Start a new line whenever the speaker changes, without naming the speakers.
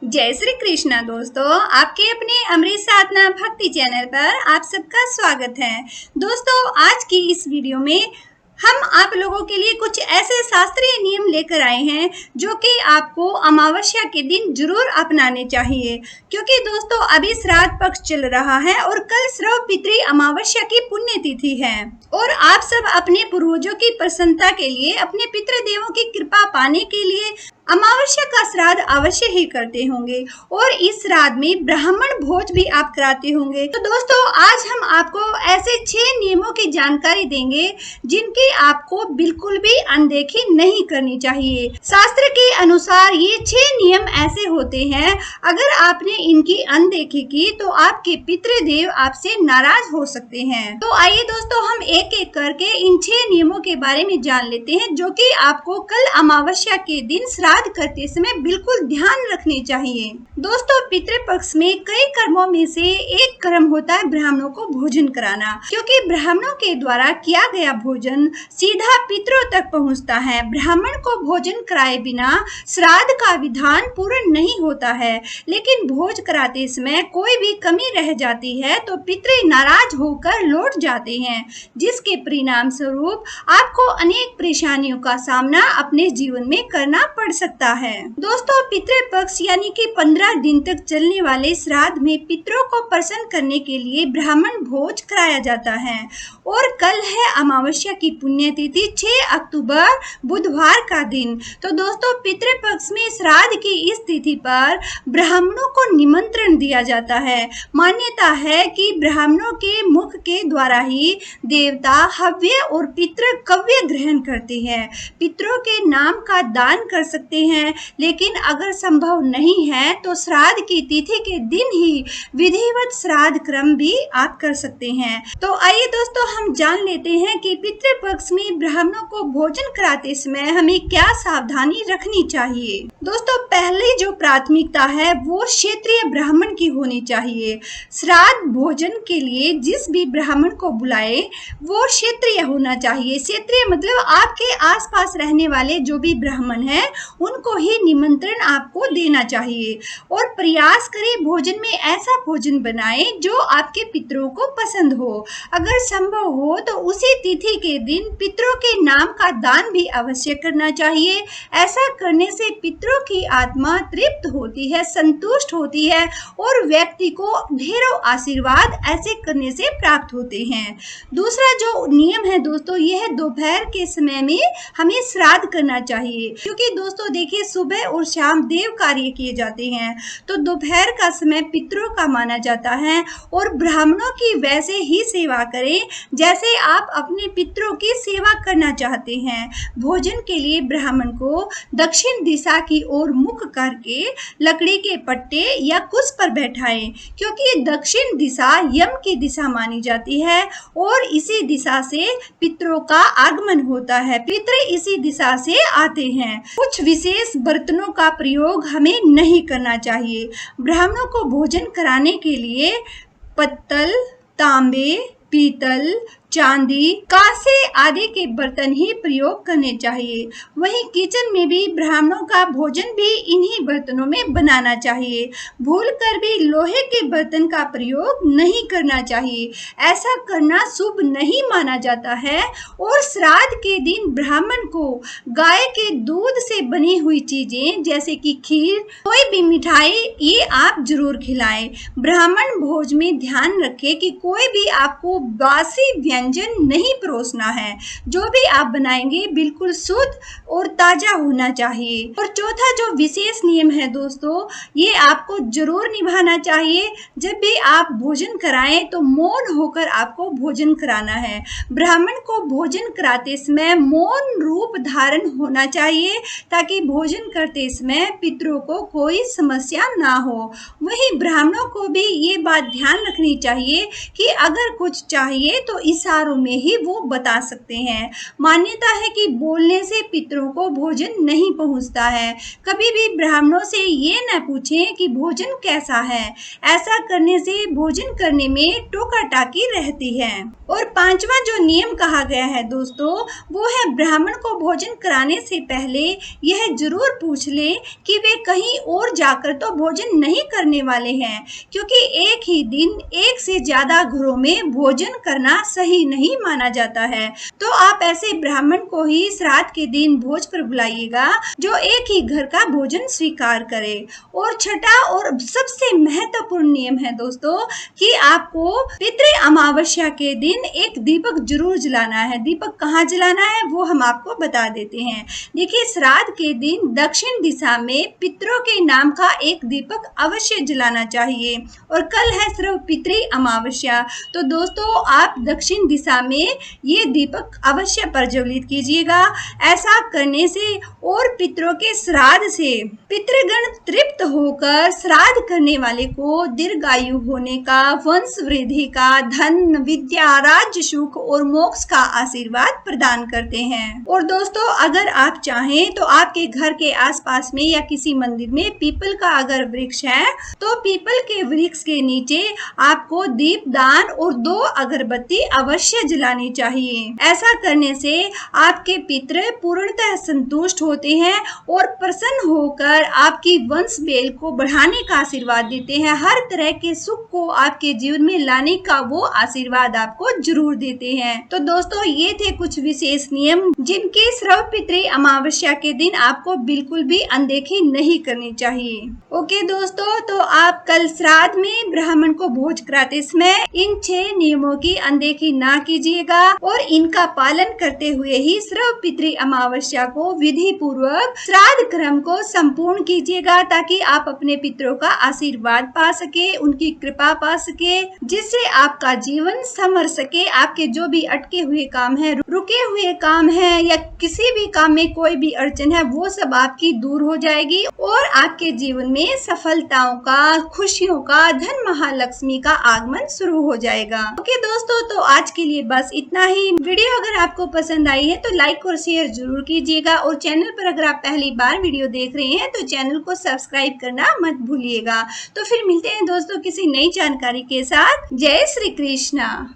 जय श्री कृष्णा दोस्तों, आपके अपने अमृत साधना भक्ति चैनल पर आप सबका स्वागत है। दोस्तों, आज की इस वीडियो में हम आप लोगों के लिए कुछ ऐसे शास्त्रीय नियम लेकर आए हैं जो कि आपको अमावस्या के दिन जरूर अपनाने चाहिए, क्योंकि दोस्तों अभी श्राद्ध पक्ष चल रहा है और कल श्रव पितृ अमावस्या की पुण्यतिथि है और आप सब अपने पूर्वजों की प्रसन्नता के लिए, अपने पितृदेवों की कृपा पाने के लिए अमावस्या का श्राद्ध अवश्य ही करते होंगे और इस श्राद्ध में ब्राह्मण भोज भी आप कराते होंगे। तो दोस्तों, आज हम आपको ऐसे 6 नियमों की जानकारी देंगे जिनकी आपको बिल्कुल भी अनदेखी नहीं करनी चाहिए। शास्त्र के अनुसार ये 6 नियम ऐसे होते हैं, अगर आपने इनकी अनदेखी की तो आपके पितृदेव आपसे नाराज हो सकते हैं। तो आइए दोस्तों, हम एक एक करके इन 6 नियमों के बारे में जान लेते हैं जो कि आपको कल अमावस्या के दिन श्राद्ध करते समय बिल्कुल ध्यान रखने चाहिए। दोस्तों, पितृपक्ष में कई कर्मों में से एक कर्म होता है ब्राह्मणों को भोजन कराना, क्योंकि ब्राह्मणों के द्वारा किया गया भोजन सीधा पितरों तक पहुंचता है। ब्राह्मण को भोजन कराए बिना श्राद्ध का विधान पूर्ण नहीं होता है, लेकिन भोज कराते समय कोई भी कमी रह जाती है तो पितृ नाराज होकर लौट जाते हैं, जिसके परिणाम स्वरूप आपको अनेक परेशानियों का सामना अपने जीवन में करना पड़ सकता है। दोस्तों, पितृपक्ष यानी कि 15 दिन तक चलने वाले श्राद्ध में पितरों को प्रसन्न करने के लिए ब्राह्मण भोज कराया जाता है और कल है अमावस्या की पुण्यतिथि 6 अक्टूबर बुधवार का दिन। तो दोस्तों, पितृपक्ष में श्राद्ध की इस तिथि पर ब्राह्मणों को निमंत्रण दिया जाता है। मान्यता है कि ब्राह्मणों के मुख के द्वारा ही देवता हव्य और पितृ कव्य ग्रहण करते हैं। पितरों के नाम का दान कर सकते हैं, लेकिन अगर संभव नहीं है तो श्राद्ध की तिथि के दिन ही विधिवत श्राद्ध क्रम भी आप कर सकते हैं। तो आइए दोस्तों, हम जान लेते हैं कि पितृपक्ष में ब्राह्मणों को भोजन कराते समय हमें क्या सावधानी रखनी चाहिए। दोस्तों, पहले जो प्राथमिकता है वो क्षेत्रीय ब्राह्मण की होनी चाहिए। श्राद्ध भोजन के लिए जिस भी ब्राह्मण को बुलाए वो क्षेत्रीय होना चाहिए। क्षेत्रीय मतलब आपके आसपास रहने वाले जो भी ब्राह्मण है उनको ही निमंत्रण आपको देना चाहिए और प्रयास करें भोजन में ऐसा भोजन बनाएं जो आपके पितरों को पसंद हो। अगर संभव हो तो उसी तिथि के दिन पितरों के नाम का दान भी अवश्य करना चाहिए। ऐसा करने से पितरों की आत्मा तृप्त होती है, संतुष्ट होती है और व्यक्ति को ढेरों आशीर्वाद ऐसे करने से प्राप्त होते हैं। दूसरा जो नियम है दोस्तों, यह दोपहर के समय में हमें श्राद्ध करना चाहिए, क्योंकि दोस्तों देखिए, सुबह और शाम देव कार्य किए जाते हैं तो दोपहर का समय पितरों का माना जाता है और ब्राह्मणों की वैसे ही सेवा करें जैसे आप अपने पितरों की सेवा करना चाहते हैं। भोजन के लिए ब्राह्मण को दक्षिण दिशा की ओर मुख करके लकड़ी के पट्टे या कुश पर बैठाएं, क्योंकि दक्षिण दिशा यम की दिशा मानी जाती है और इसी दिशा से पितरों का आगमन होता है। पितर इसी दिशा से आते हैं। कुछ विशेष बर्तनों का प्रयोग हमें नहीं करना चाहिए। ब्राह्मणों को भोजन कराने के लिए पत्तल, तांबे, पीतल, चांदी, कांसे आदि के बर्तन ही प्रयोग करने चाहिए। वहीं किचन में भी ब्राह्मणों का भोजन भी इन्हीं बर्तनों में बनाना चाहिए। भूलकर भी लोहे के बर्तन का प्रयोग नहीं करना चाहिए। ऐसा करना शुभ नहीं माना जाता है और श्राद्ध के दिन ब्राह्मण को गाय के दूध से बनी हुई चीजें जैसे कि खीर, कोई भी मिठाई ये आप जरूर खिलाएं। ब्राह्मण भोज में ध्यान रखें कि कोई भी आपको बासी व्यंजन नहीं परोसना है। जो भी आप बनाएंगे बिल्कुल शुद्ध और ताजा होना चाहिए। और चौथा जो विशेष नियम है दोस्तों, ये आपको जरूर निभाना चाहिए। जब भी आप भोजन कराएं तो मौन होकर आपको भोजन कराना है। ब्राह्मण को भोजन कराते समय मौन रूप धारण होना चाहिए ताकि भोजन करते समय पितरों को कोई समस्या ना हो। वहीं ब्राह्मणों को भी ये बात ध्यान रखनी चाहिए कि अगर कुछ चाहिए तो इशारों में ही वो बता सकते हैं। मान्यता है कि बोलने से पितरों को भोजन नहीं पहुंचता है। कभी भी ब्राह्मणों से ये न पूछें कि भोजन कैसा है। ऐसा करने से भोजन करने में टोका टाकी रहती है। और पांचवा जो नियम कहा गया है दोस्तों, वो है ब्राह्मण को भोजन कराने से पहले यह जरूर पूछ ले कि वे कहीं और जाकर तो भोजन नहीं करने वाले हैं, क्योंकि एक ही दिन एक से ज्यादा घरों में भोजन करना सही नहीं माना जाता है। तो आप ऐसे ब्राह्मण को ही श्राद्ध के दिन भोज पर बुलाइएगा जो एक ही घर का भोजन स्वीकार करे। और छठा और सबसे महत्वपूर्ण नियम है दोस्तों कि आपको पितृ अमावस्या के दिन एक दीपक जरूर जलाना है। दीपक कहाँ जलाना है वो हम आपको बता देते हैं। देखिए, श्राद्ध के दिन दक्षिण दिशा में पितरों के नाम का एक दीपक अवश्य जलाना चाहिए। और कल है सर्व पितृ अमावस्या, तो दोस्तों आप दक्षिण दिशा में ये दीपक अवश्य प्रज्वलित कीजिएगा। ऐसा करने से और पितरों के श्राद्ध से पितृगण तृप्त होकर श्राद्ध करने वाले को दीर्घायु होने का, वंश वृद्धि का, धन विद्या, राज्य सुख और मोक्ष का आशीर्वाद प्रदान करते हैं। और दोस्तों अगर आप चाहें तो आपके घर के आसपास में या किसी मंदिर में पीपल का अगर वृक्ष है तो पीपल के वृक्ष के नीचे आपको दीप दान और 2 अगरबत्ती अवश्य जलानी चाहिए। ऐसा करने से आपके पितृ पूर्णतः संतुष्ट होते हैं और प्रसन्न होकर आपकी वंश बेल को बढ़ाने का आशीर्वाद देते हैं। हर तरह के सुख को आपके जीवन में लाने का वो आशीर्वाद आपको जरूर देते हैं। तो दोस्तों ये थे कुछ विशेष नियम जिनके श्रव पितृ अमावस्या के दिन आपको बिल्कुल भी अनदेखी नहीं करनी चाहिए। ओके दोस्तों, तो आप कल श्राद्ध में ब्राह्मण को भोज कराते समय इन 6 नियमों की अनदेखी ना कीजिएगा और इनका पालन करते हुए ही श्रव पितृ अमावस्या को विधि पूर्वक श्राद्ध क्रम को संपूर्ण कीजिएगा, ताकि आप अपने पितरों का आशीर्वाद पा सके, उनकी कृपा पा सके, जिससे आपका जीवन संवर सके। आपके जो भी अटके हुए काम है, रुके हुए काम है या किसी भी काम में कोई भी अड़चन है, वो सब आपकी दूर हो जाएगी और आपके जीवन में सफलताओं का, खुशियों का, धन महालक्ष्मी का आगमन शुरू हो जाएगा। ओके दोस्तों, तो आज के लिए बस इतना ही। वीडियो अगर आपको पसंद आई है तो लाइक और शेयर जरूर कीजिएगा और चैनल पर अगर आप पहली बार वीडियो देख रहे हैं तो चैनल को सब्सक्राइब करना मत भूलिएगा। तो फिर मिलते हैं दोस्तों किसी नई जानकारी के साथ। जय श्री कृष्णा।